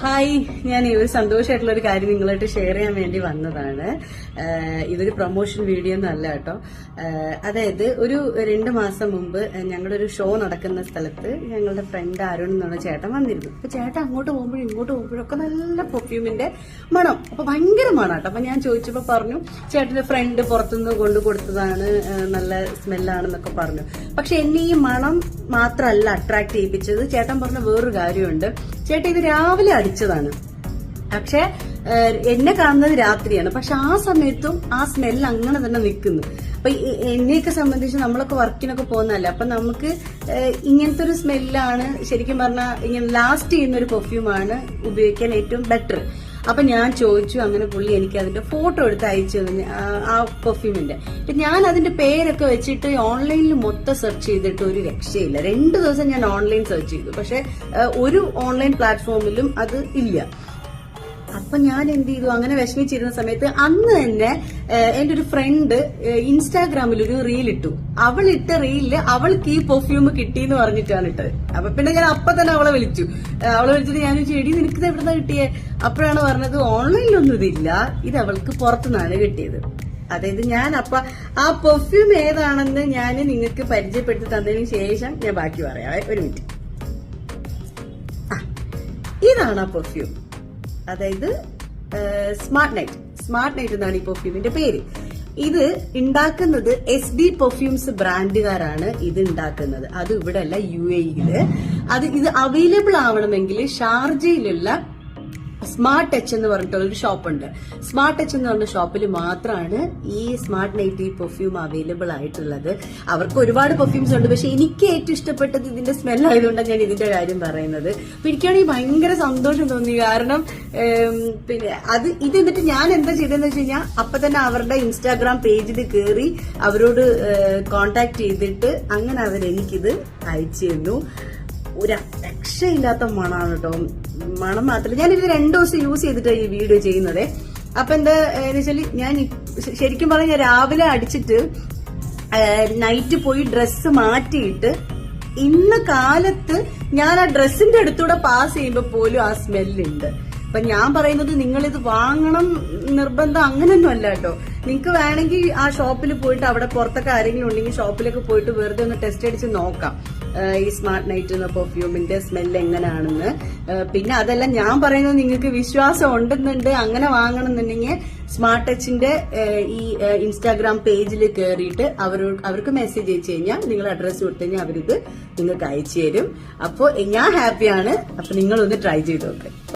Hi, ഞാൻ ഈ ഒരു സന്തോഷമായിട്ടുള്ള ഒരു കാര്യം നിങ്ങളായിട്ട് ഷെയർ ചെയ്യാൻ വേണ്ടി വന്നതാണ്. ഇതൊരു പ്രൊമോഷൻ വീഡിയോ ഒന്നും അല്ല കേട്ടോ. അതായത് ഒരു 2 മാസം മുമ്പ് ഞങ്ങളുടെ ഒരു ഷോ നടക്കുന്ന സ്ഥലത്ത് ഞങ്ങളുടെ ഫ്രണ്ട് അരുൺ എന്നുള്ള ചേട്ടൻ വന്നിരുന്നു. അപ്പൊ ചേട്ടൻ അങ്ങോട്ട് പോകുമ്പോഴും ഇങ്ങോട്ട് പോകുമ്പോഴൊക്കെ നല്ല പെർഫ്യൂമിന്റെ മണം, അപ്പൊ ഭയങ്കര മണാട്ടോ. അപ്പൊ ഞാൻ ചോദിച്ചപ്പോ പറഞ്ഞു ചേട്ടന്റെ ഫ്രണ്ട് പുറത്തുനിന്ന് കൊണ്ടു കൊടുത്തതാണ്, നല്ല സ്മെല്ലാണെന്നൊക്കെ പറഞ്ഞു. പക്ഷെ എന്നെ ഈ മണം മാത്രമല്ല അട്രാക്ട് ചെയ്യിപ്പിച്ചത്. ചേട്ടൻ പറഞ്ഞ വേറൊരു കാര്യമുണ്ട്. ചേട്ടൻ ഇത് രാവിലെ അടിച്ചതാണ്, പക്ഷെ എന്നെ കാണുന്നത് രാത്രിയാണ്. പക്ഷെ ആ സമയത്തും ആ സ്മെല്ല് അങ്ങനെ തന്നെ നിൽക്കുന്നു. അപ്പൊ എന്നെയൊക്കെ സംബന്ധിച്ച് നമ്മളൊക്കെ വർക്കിനൊക്കെ പോകുന്നതല്ലേ, അപ്പൊ നമുക്ക് ഇങ്ങനത്തെ ഒരു സ്മെല്ലാണ് ശരിക്കും പറഞ്ഞാൽ ഇങ്ങനെ ലാസ്റ്റ് ചെയ്യുന്ന ഒരു പെർഫ്യൂമാണ് ഉപയോഗിക്കാൻ ഏറ്റവും ബെറ്റർ. അപ്പൊ ഞാൻ ചോദിച്ചു, അങ്ങനെ പുള്ളി എനിക്ക് അതിന്റെ ഫോട്ടോ എടുത്ത് അയച്ചു തന്നെ ആ പെർഫ്യൂമിന്റെ. ഞാൻ അതിന്റെ പേരൊക്കെ വെച്ചിട്ട് ഓൺലൈനിൽ മൊത്തം സെർച്ച് ചെയ്തിട്ട് ഒരു രക്ഷയില്ല. 2 ദിവസം ഞാൻ ഓൺലൈൻ സെർച്ച് ചെയ്തു, പക്ഷെ ഒരു ഓൺലൈൻ പ്ലാറ്റ്ഫോമിലും അത് ഇല്ല. അപ്പൊ ഞാൻ എന്ത് ചെയ്തു, അങ്ങനെ വിഷമിച്ചിരുന്ന സമയത്ത് അന്ന് തന്നെ എന്റെ ഒരു ഫ്രണ്ട് ഇൻസ്റ്റാഗ്രാമിൽ ഒരു റീൽ ഇട്ടു. അവളിട്ട റീലില് അവൾക്ക് ഈ പെർഫ്യൂം കിട്ടിയെന്ന് പറഞ്ഞിട്ടാണ് ഇട്ടത്. അപ്പൊ പിന്നെ ഞാൻ അപ്പൊ തന്നെ അവളെ വിളിച്ചിട്ട് ഞാൻ ചെടി നിനക്ക് എവിടുന്നാ കിട്ടിയേ? അപ്പോഴാണ് പറഞ്ഞത് ഓൺലൈനിലൊന്നും ഇതില്ല, ഇത് അവൾക്ക് പുറത്തുനിന്നാണ് കിട്ടിയത്. അതായത് ഞാൻ അപ്പൊ ആ പെർഫ്യൂം ഏതാണെന്ന് ഞാൻ നിങ്ങൾക്ക് പരിചയപ്പെടുത്തി തന്നതിന് ശേഷം ഞാൻ ബാക്കി പറയാം. ഒരു മിനിറ്റ്. ഇതാണ് ആ പെർഫ്യൂം. അതായത് സ്മാർട്ട് നൈറ്റ് എന്നാണ് ഈ പെർഫ്യൂമിന്റെ പേര്. ഇത് ഉണ്ടാക്കുന്നത് SB പെർഫ്യൂംസ് ബ്രാൻഡുകാരാണ് ഇത് ഉണ്ടാക്കുന്നത്. അത് ഇവിടെ അല്ല, UAE-യില്. ഇത് അവൈലബിൾ ആവണമെങ്കിൽ ഷാർജയിലുള്ള സ്മാർട്ട് ടച്ച് എന്ന് പറഞ്ഞിട്ടുള്ള ഒരു ഷോപ്പുണ്ട്. സ്മാർട്ട് ടച്ച് എന്ന് പറഞ്ഞ ഷോപ്പിൽ മാത്രമാണ് ഈ സ്മാർട്ട് നൈറ്റ് ഈ പെർഫ്യൂം അവൈലബിൾ ആയിട്ടുള്ളത്. അവർക്ക് ഒരുപാട് പെർഫ്യൂംസ് ഉണ്ട്, പക്ഷെ എനിക്ക് ഏറ്റവും ഇഷ്ടപ്പെട്ടത് ഇതിന്റെ സ്മെൽ ആയതുകൊണ്ടാണ് ഞാൻ ഇതിന്റെ കാര്യം പറയുന്നത്. അപ്പൊ എനിക്കാണെങ്കിൽ ഭയങ്കര സന്തോഷം തോന്നി. കാരണം പിന്നെ ഇത് എന്നിട്ട് ഞാൻ എന്താ ചെയ്തതെന്ന് വെച്ച് കഴിഞ്ഞാൽ അപ്പൊ തന്നെ അവരുടെ ഇൻസ്റ്റാഗ്രാം പേജിൽ കയറി അവരോട് കോണ്ടാക്ട് ചെയ്തിട്ട് അങ്ങനെ അവരെനിക്കിത് അയച്ചു തന്നു. ഒരു രക്ഷയില്ലാത്ത മണമാണ് കേട്ടോ. മണം മാത്രമല്ല, ഞാനിത് 2 ദിവസം യൂസ് ചെയ്തിട്ടാണ് ഈ വീഡിയോ ചെയ്യുന്നത്. അപ്പൊ എന്താ വെച്ചാല്, ഞാൻ ശരിക്കും പറഞ്ഞ രാവിലെ അടിച്ചിട്ട് നൈറ്റ് പോയി ഡ്രസ്സ് മാറ്റിയിട്ട് ഇന്ന് കാലത്ത് ഞാൻ ആ ഡ്രസ്സിന്റെ അടുത്തൂടെ പാസ് ചെയ്യുമ്പോ പോലും ആ സ്മെല്ലുണ്ട്. അപ്പൊ ഞാൻ പറയുന്നത് നിങ്ങളിത് വാങ്ങണം നിർബന്ധം അങ്ങനെയൊന്നും അല്ല കേട്ടോ. നിങ്ങൾക്ക് വേണമെങ്കിൽ ആ ഷോപ്പിൽ പോയിട്ട് അവിടെ പുറത്തൊക്കെ ആരെങ്കിലും ഉണ്ടെങ്കിൽ ഷോപ്പിലൊക്കെ പോയിട്ട് വെറുതെ ഒന്ന് ടെസ്റ്റ് അടിച്ച് നോക്കാം ഈ സ്മാർട്ട് നൈറ്റ് എന്ന പെർഫ്യൂമിന്റെ സ്മെല്ല് എങ്ങനെയാണെന്ന്. പിന്നെ അതല്ല, ഞാൻ പറയുന്നത് നിങ്ങൾക്ക് വിശ്വാസം ഉണ്ടെന്നുണ്ട് അങ്ങനെ വാങ്ങണമെന്നുണ്ടെങ്കിൽ സ്മാർട്ട് ടച്ചിന്റെ ഈ ഇൻസ്റ്റാഗ്രാം പേജിൽ കയറിയിട്ട് അവർക്ക് മെസ്സേജ് അയച്ചു കഴിഞ്ഞാൽ നിങ്ങൾ അഡ്രസ്സ് കൊടുത്തു കഴിഞ്ഞാൽ അവരിത് നിങ്ങൾക്ക് അയച്ചു തരും. അപ്പോൾ ഞാൻ ഹാപ്പിയാണ്. അപ്പൊ നിങ്ങളൊന്ന് ട്രൈ ചെയ്ത് നോക്ക്.